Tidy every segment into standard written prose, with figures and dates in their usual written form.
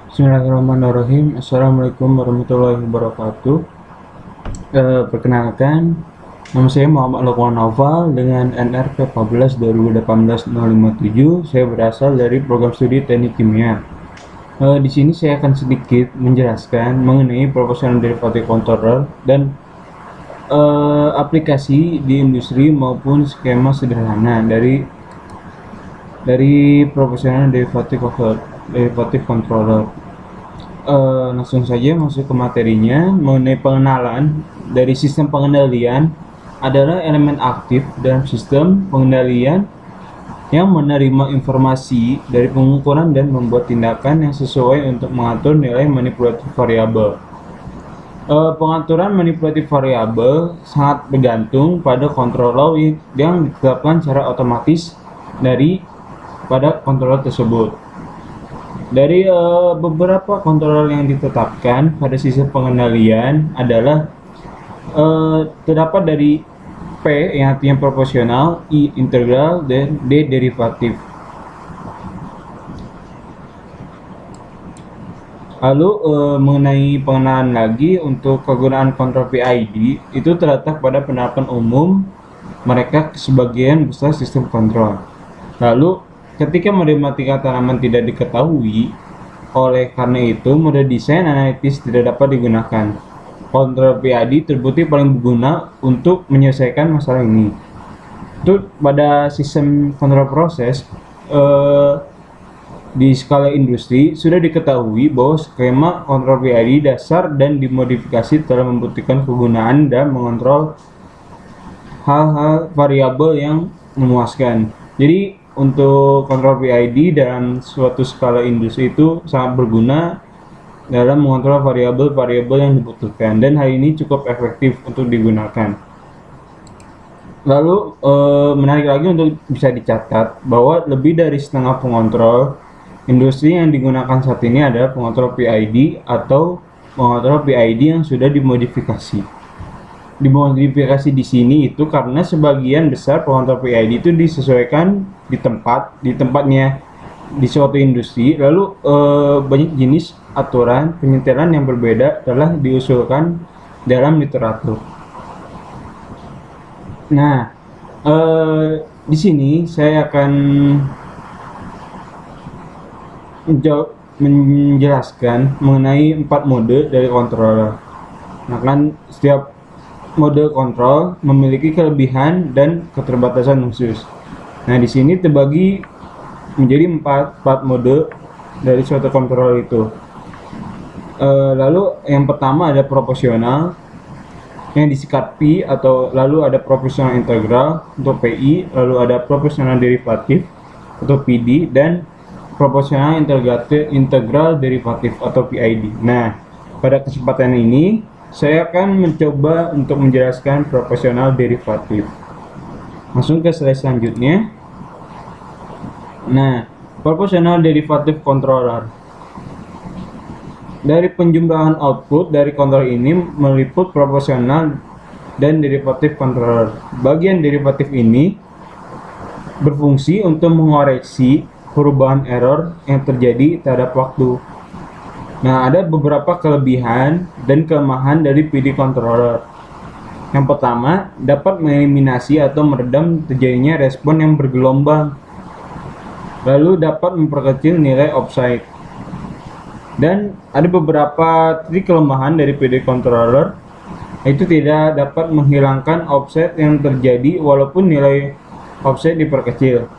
Bismillahirrahmanirrahim. Assalamualaikum warahmatullahi wabarakatuh. Perkenalkan, nama saya Muhammad Lukman Naufal dengan NR 14 2018-057. Saya berasal dari program studi Teknik Kimia. Di sini saya akan sedikit menjelaskan mengenai proportional derivative controller dan aplikasi di industri maupun skema sederhana dari proportional derivative controller. Langsung saja masuk ke materinya. Mengenai pengenalan, dari sistem pengendalian adalah elemen aktif dalam sistem pengendalian yang menerima informasi dari pengukuran dan membuat tindakan yang sesuai untuk mengatur nilai manipulatif variabel. Pengaturan manipulatif variabel sangat bergantung pada control law yang ditetapkan secara otomatis pada controller tersebut. Dari beberapa controller yang ditetapkan pada sistem pengendalian adalah terdapat dari P yang artinya proporsional, I integral, dan D derivatif. Lalu mengenai pengenalan lagi untuk kegunaan kontrol PID itu terletak pada penerapan umum mereka sebagian besar sistem kontrol. Lalu ketika matematika tanaman tidak diketahui, oleh karena itu model desain analitis tidak dapat digunakan. Kontrol PID terbukti paling berguna untuk menyelesaikan masalah ini. Itu pada sistem kontrol proses di skala industri sudah diketahui bahwa skema kontrol PID dasar dan dimodifikasi telah membuktikan kegunaan dan mengontrol hal-hal variabel yang memuaskan. Jadi untuk kontrol PID dalam suatu skala industri itu sangat berguna dalam mengontrol variabel-variabel yang dibutuhkan, dan hal ini cukup efektif untuk digunakan. Lalu menarik lagi untuk bisa dicatat bahwa lebih dari setengah pengontrol industri yang digunakan saat ini adalah pengontrol PID atau pengontrol PID yang sudah dimodifikasi. Dimodifikasi di sini itu karena sebagian besar pengontrol PID itu disesuaikan di tempatnya di suatu industri. Lalu banyak jenis aturan penyetelan yang berbeda telah diusulkan dalam literatur. Nah, di sini saya akan menjelaskan mengenai 4 mode dari controller. Nah, kan setiap mode kontrol memiliki kelebihan dan keterbatasan khusus. Nah, di sini terbagi menjadi 4 mode dari suatu kontrol itu. Lalu yang pertama ada proporsional yang disingkat P, atau lalu ada proporsional integral untuk PI, lalu ada proporsional derivatif atau PD, dan proporsional integral derivatif atau PID. Nah, pada kesempatan ini saya akan mencoba untuk menjelaskan proporsional derivatif. Langsung ke slide selanjutnya. Nah, proporsional derivatif controller. Dari penjumlahan output dari kontrol ini meliput proporsional dan derivatif controller. Bagian derivatif ini berfungsi untuk mengoreksi perubahan error yang terjadi terhadap waktu. Nah, ada beberapa kelebihan dan kelemahan dari PD controller. Yang pertama, dapat mengeliminasi atau meredam terjadinya respon yang bergelombang. Lalu dapat memperkecil nilai offset. Dan ada beberapa titik kelemahan dari PD controller, itu tidak dapat menghilangkan offset yang terjadi walaupun nilai offset diperkecil.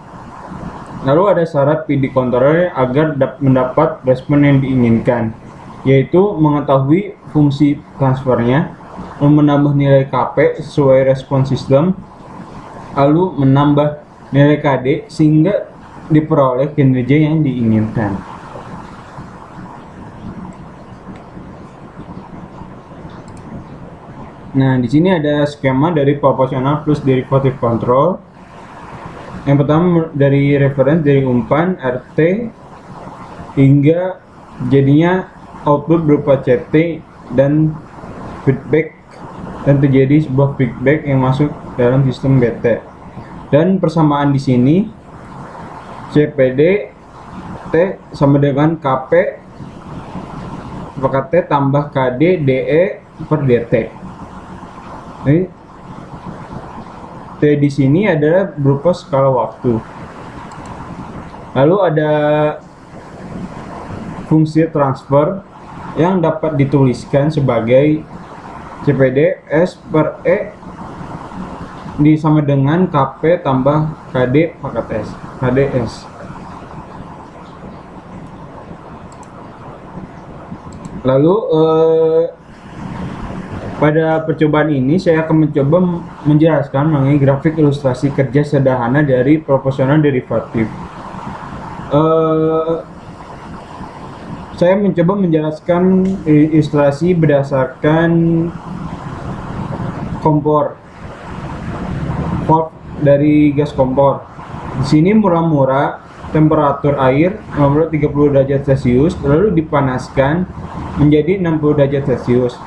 Lalu ada syarat PD controller agar mendapat respon yang diinginkan, yaitu mengetahui fungsi transfernya, menambah nilai KP sesuai respon sistem, lalu menambah nilai KD sehingga diperoleh kinerja yang diinginkan. Nah, di sini ada skema dari proporsional plus derivative control. Yang pertama dari reference dari umpan RT hingga jadinya output berupa CT dan feedback, dan terjadi sebuah feedback yang masuk dalam sistem BT. Dan persamaan di sini CPD T sama dengan KP pangkat T tambah KD DE per DT. Jadi T di sini adalah berupa skala waktu. Lalu ada fungsi transfer yang dapat dituliskan sebagai CPD S per E disama dengan KP tambah KD pangkat S, KDS. Lalu pada percobaan ini saya akan mencoba menjelaskan mengenai grafik ilustrasi kerja sederhana dari proporsional derivatif. Saya mencoba menjelaskan ilustrasi berdasarkan kompor valve dari gas kompor. Di sini mula-mula temperatur air 30 derajat Celcius lalu dipanaskan menjadi 60 derajat Celcius.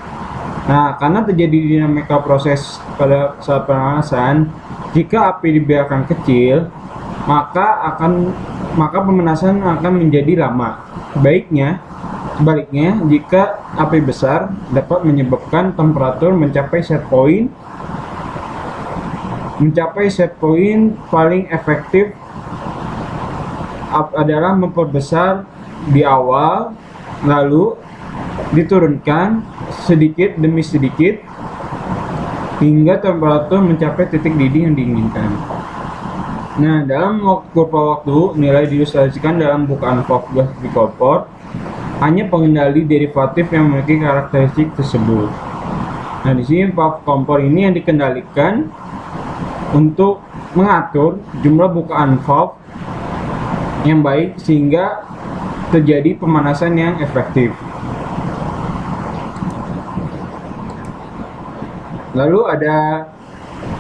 Nah, karena terjadi dinamika proses pada saat pemanasan, jika api dibiarkan kecil, maka pemanasan akan menjadi lama. Sebaliknya, jika api besar dapat menyebabkan temperatur mencapai set point paling efektif adalah memperbesar di awal lalu diturunkan sedikit demi sedikit hingga temperatur mencapai titik didih yang diinginkan. Nah, dalam kurva waktu nilai diilustrasikan dalam bukaan valve gas di kompor hanya pengendali derivatif yang memiliki karakteristik tersebut. Nah, di sini valve kompor ini yang dikendalikan untuk mengatur jumlah bukaan valve yang baik sehingga terjadi pemanasan yang efektif. Lalu ada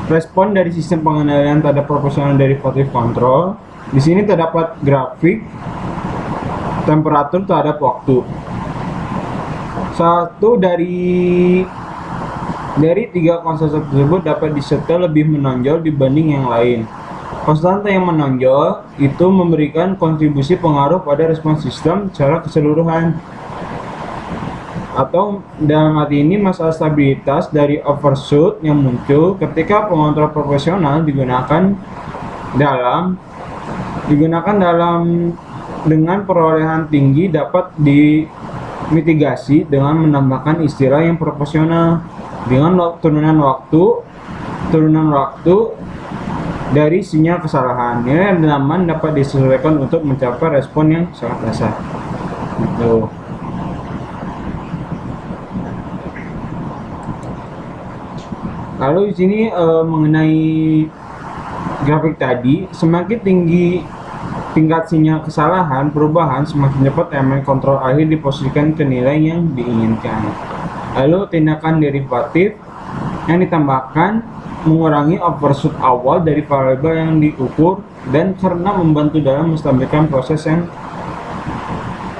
respon dari sistem pengendalian terhadap proporsional derivative control. Di sini terdapat grafik temperatur terhadap waktu. Satu dari tiga konstanta tersebut dapat disetel lebih menonjol dibanding yang lain. Konstanta yang menonjol itu memberikan kontribusi pengaruh pada respons sistem secara keseluruhan. Atau dalam arti ini masalah stabilitas dari overshoot yang muncul ketika pengontrol proporsional digunakan dengan perolehan tinggi dapat dimitigasi dengan menambahkan istilah yang proporsional dengan turunan waktu dari sinyal kesalahan. Nilai aman dapat disesuaikan untuk mencapai respon yang sangat dasar. Gitu. Lalu di sini mengenai grafik tadi, semakin tinggi tingkat sinyal kesalahan perubahan, semakin cepat elemen kontrol akhir diposisikan ke nilai yang diinginkan. Lalu tindakan derivatif yang ditambahkan mengurangi overshoot awal dari variabel yang diukur dan karena membantu dalam menstabilkan proses yang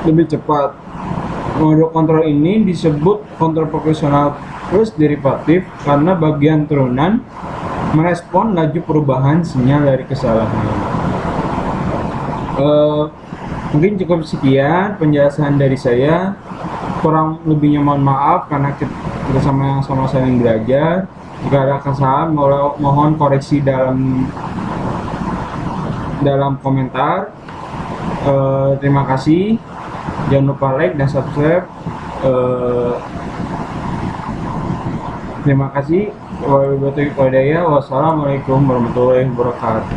lebih cepat. Modul kontrol ini disebut kontrol proporsional plus derivatif karena bagian turunan merespon laju perubahan sinyal dari kesalahan. Mungkin cukup sekian penjelasan dari saya. Kurang lebihnya mohon maaf karena kita sama-sama saling belajar. Jika ada kesalahan mohon koreksi dalam komentar. Terima kasih. Jangan lupa like dan subscribe. Terima kasih. Wassalamualaikum warahmatullahi wabarakatuh.